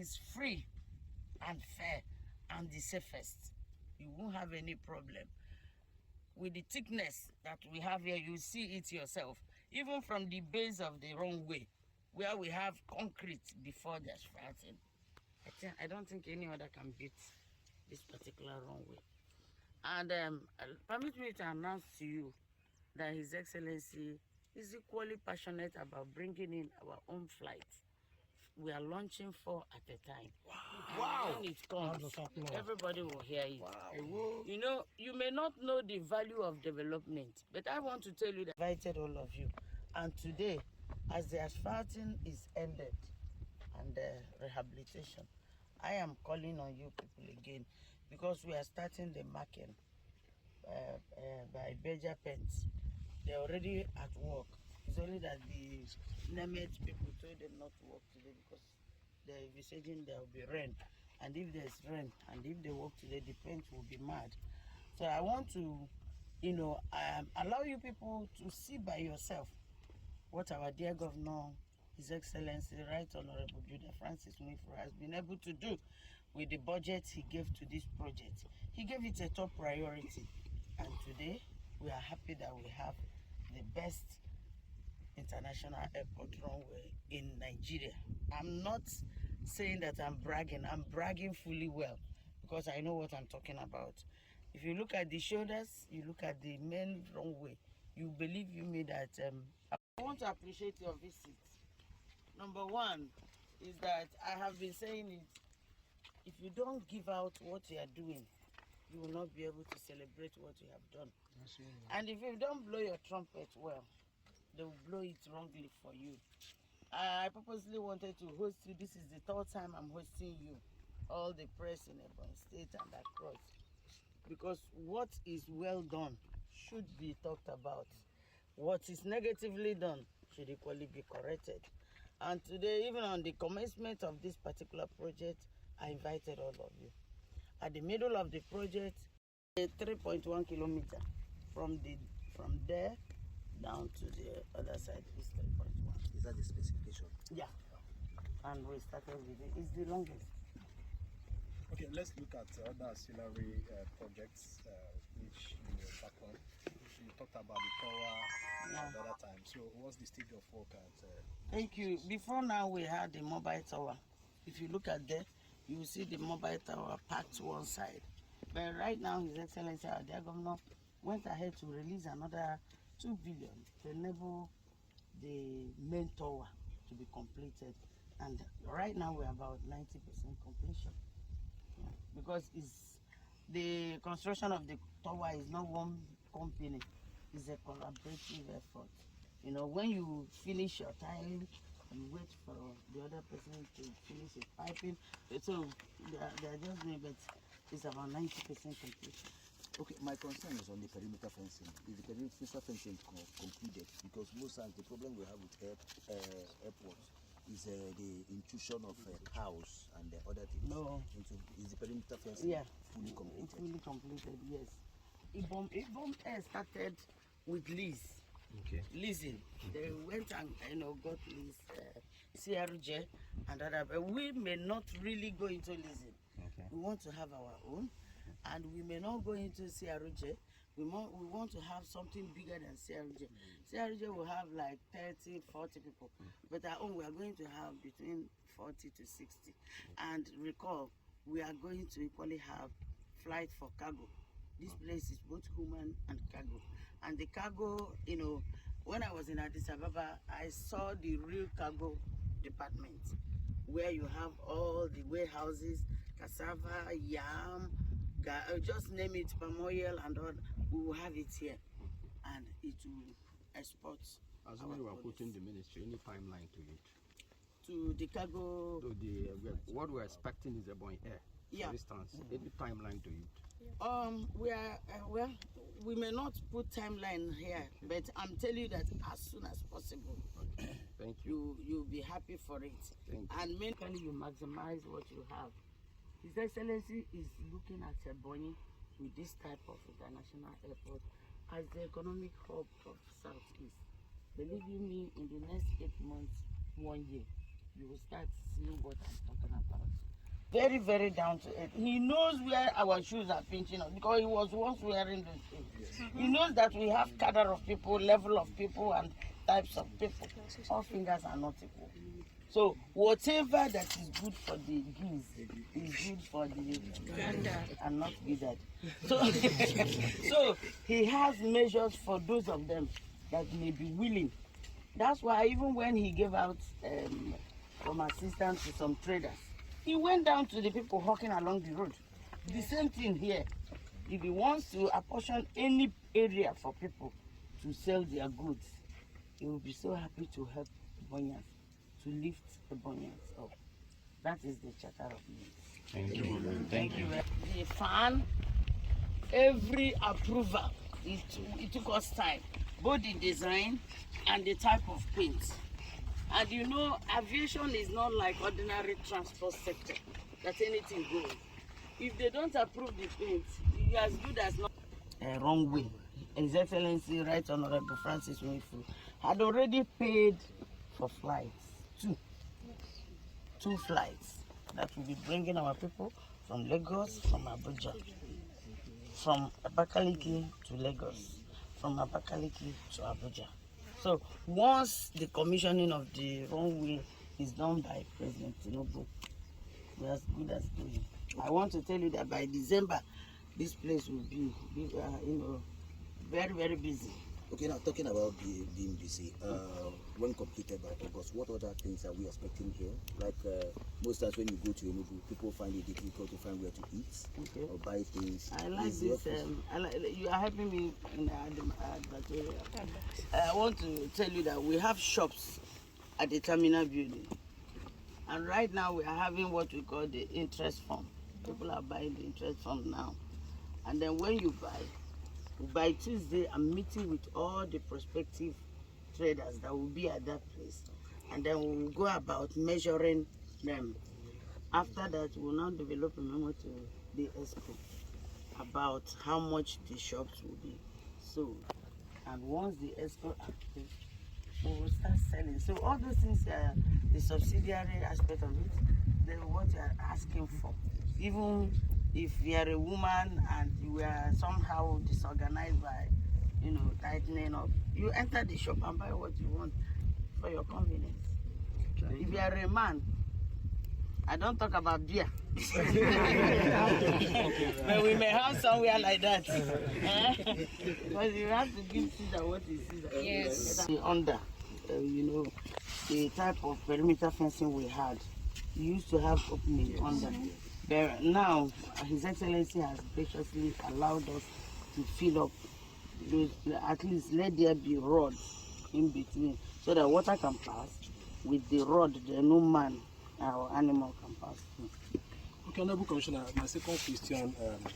is free and fair and the safest. You won't have any problem. With the thickness that we have here, you see it yourself. Even from the base of the runway, where we have concrete before the asphalting. I don't think any other can beat this particular runway. And permit me to announce to you that His Excellency is equally passionate about bringing in our own flight. We are launching 4 at a time. Wow! When it comes, everybody will hear it. Wow. You know, you may not know the value of development, but I want to tell you that I invited all of you. And today, as the asphalting is ended and the rehabilitation, I am calling on you people again because we are starting the marking by Beja Pens. They're already at work. It's only that the Nemet people told them not to work today because they're envisaging there will be rain. And if there's rain and if they work today, the paint will be mad. So I want to, you know, allow you people to see by yourself what our dear Governor, His Excellency, Right Honourable Governor Francis Nwifuru has been able to do with the budget he gave to this project. He gave it a top priority. And today, we are happy that we have the best international airport runway in Nigeria. I'm not saying that I'm bragging fully well because I know what I'm talking about. If you look at the shoulders, you look at the main runway, you believe me that I want to appreciate your visit. Number one is that I have been saying it, if you don't give out what you are doing, you will not be able to celebrate what you have done. Absolutely. And if you don't blow your trumpet well, they will blow it wrongly for you. I purposely wanted to host you. This is the 3rd time I'm hosting you. All the press in Ebonyi State and across. Because what is well done should be talked about. What is negatively done should equally be corrected. And today, even on the commencement of this particular project, I invited all of you. At the middle of the project, a 3.1 kilometer from there down to the other side is 3.1. Is that the specification? Yeah. And we started with it. It's the longest. Okay, let's look at other auxiliary projects which you were back on. You talked about the tower at the other time. So what's the stage of work at? Thank you. Before now, we had the mobile tower. If you look at there, you will see the mobile tower packed to one side. But right now, His Excellency, our dear Governor, went ahead to release another 2 billion to enable the main tower to be completed. And right now, we're about 90% completion. Yeah. Because the construction of the tower is not one company, it's a collaborative effort. You know, when you finish your tile, you wait for the other person to finish his piping. So they're just doing it. It's about 90% completion. Okay, my concern is on the perimeter fencing. Is the perimeter fencing concluded? Because most times the problem we have with airports is the intrusion of cows and the other things. No. Is the perimeter fencing fully completed? Fully completed, yes. Ebonyi started with lease. Okay. Leasing. They went and got lease CRJ and other, but we may not really go into leasing. Okay. We want to have our own, and we may not go into CRJ. We want to have something bigger than CRJ. CRJ will have like 30, 40 people, but our own we are going to have between 40 to 60. And recall, we are going to equally have flight for cargo. This place is both human and cargo. And the cargo, when I was in Addis Ababa, I saw the real cargo department where you have all the warehouses, cassava, yam, just name it, palm oil and all. We will have it here. And it will export. As we were putting the ministry, any timeline to it? To the cargo. To the what we're expecting is Ebonyi Air. For instance, any timeline to it? We may not put timeline here, but I'm telling you that as soon as possible. Okay. Thank you. You'll be happy for it. Thank you. And mainly you maximize what you have. His Excellency is looking at Ebonyi with this type of international airport as the economic hub of Southeast. Believe you me, in the next 8 months, 1 year, you will start seeing what I'm talking about. Very, very down to earth. He knows where our shoes are pinching us because he was once wearing those shoes. He knows that we have cadre of people, level of people, and types of people. All fingers are not equal. So whatever that is good for the geese is good for the gander and not gizzard. So, so he has measures for those of them that may be willing. That's why even when he gave out some assistance to some traders, he went down to the people hawking along the road. The same thing here. If he wants to apportion any area for people to sell their goods, he will be so happy to help Ebonyans, to lift Ebonyans up. That is the charter of needs. Thank you. Thank you. The fan, every approval, it took us time, both the design and the type of paint. And you know, aviation is not like ordinary transport sector, that anything goes. If they don't approve the paint, it's as good as not. Runway. His Excellency, Right Honourable Francis Nwifuru, had already paid for flights, two flights that will be bringing our people from Lagos, from Abuja, from Abakaliki to Lagos, from Abakaliki to Abuja. So once the commissioning of the runway is done by President Tinubu, we're as good as doing. I want to tell you that by December, this place will be very, very busy. Okay, now talking about being busy, when completed by August, what other things are we expecting here? Like most times when you go to Enugu, people find it difficult to find where to eat or buy things. I like this. You are helping me in the area. I want to tell you that we have shops at the terminal building, and right now we are having what we call the interest fund. People are buying the interest fund now, and then when you buy. By Tuesday, I'm meeting with all the prospective traders that will be at that place. And then we will go about measuring them. After that, we will now develop a memo to the ESCO about how much the shops will be sold. And once the ESCO approves, we will start selling. So all those things are the subsidiary aspect of it. Then what you are asking for. Even if you are a woman and you are somehow disorganized by, tightening up, you enter the shop and buy what you want for your convenience. If you are a man, I don't talk about beer. But we may have somewhere like that. Because you have to give Caesar what is Caesar. Yes. Under, the type of perimeter fencing we had, we used to have opening under. But now, His Excellency has graciously allowed us to fill up those, at least let there be rods in between, so that water can pass. With the rod, no man or animal can pass through. Okay, Honourable Commissioner, my second question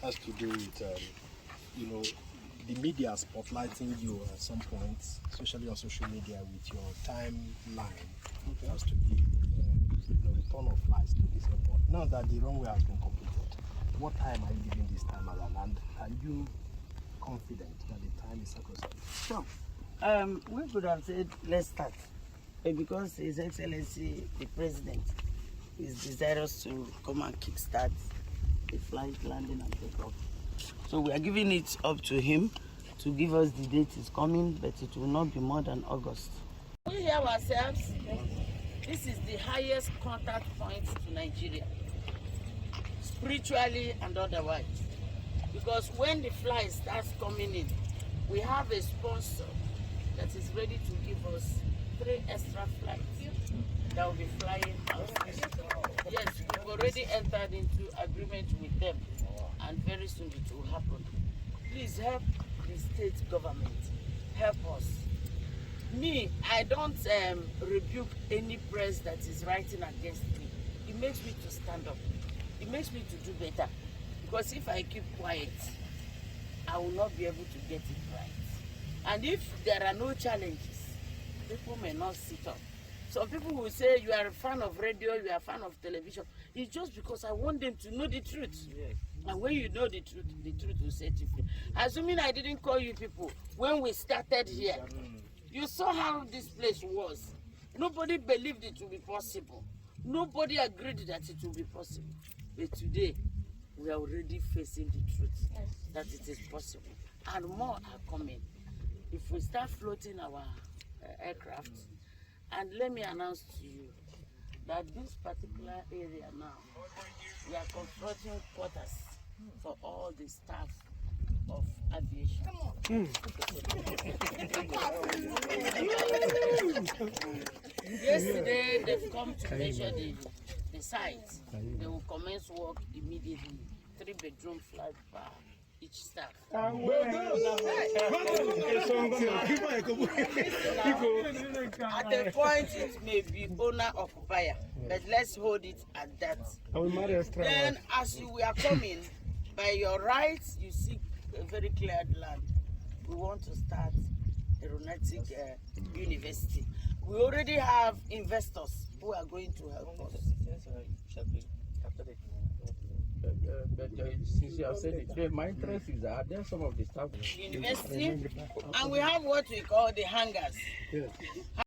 has to do with, the media spotlighting you at some point, especially on social media, with your timeline. It has to be return of flights to this airport. Now that the runway has been completed, what time are you giving this time around? And are you confident that the time is sacrosanct? Sure. We could have said, let's start. But because His Excellency, the President, is desirous to come and kickstart the flight landing and takeoff. So we are giving it up to him to give us the date is coming, but it will not be more than August. We hear ourselves, this is the highest contact point to Nigeria, spiritually and otherwise. Because when the flight starts coming in, we have a sponsor that is ready to give us 3 extra flights that will be flying out. Yes, we've already entered into agreement with them, and very soon it will happen. Please help the state government. Help us. Me, I don't rebuke any press that is writing against me. It makes me to stand up. It makes me to do better. Because if I keep quiet, I will not be able to get it right. And if there are no challenges, people may not sit up. Some people will say you are a fan of radio, you are a fan of television. It's just because I want them to know the truth. Yes. And when you know the truth will set you free. Assuming I didn't call you people, when we started here, you saw how this place was. Nobody believed it would be possible. Nobody agreed that it would be possible. But today, we are already facing the truth that it is possible. And more are coming. If we start floating our aircraft, and let me announce to you that this particular area now, we are constructing quarters for all the staff of aviation. Come on. Yesterday, they've come to measure the site. They will commence work immediately. 3-bedroom flat per each staff. At the point, it may be owner-occupier, but let's hold it at that. Then, as you are coming, by your rights, you see a very cleared land. We want to start aeronautic university. We already have investors who are going to help us. Since you have said it, my interest is that there are some of the staff University, and we have what we call the hangars.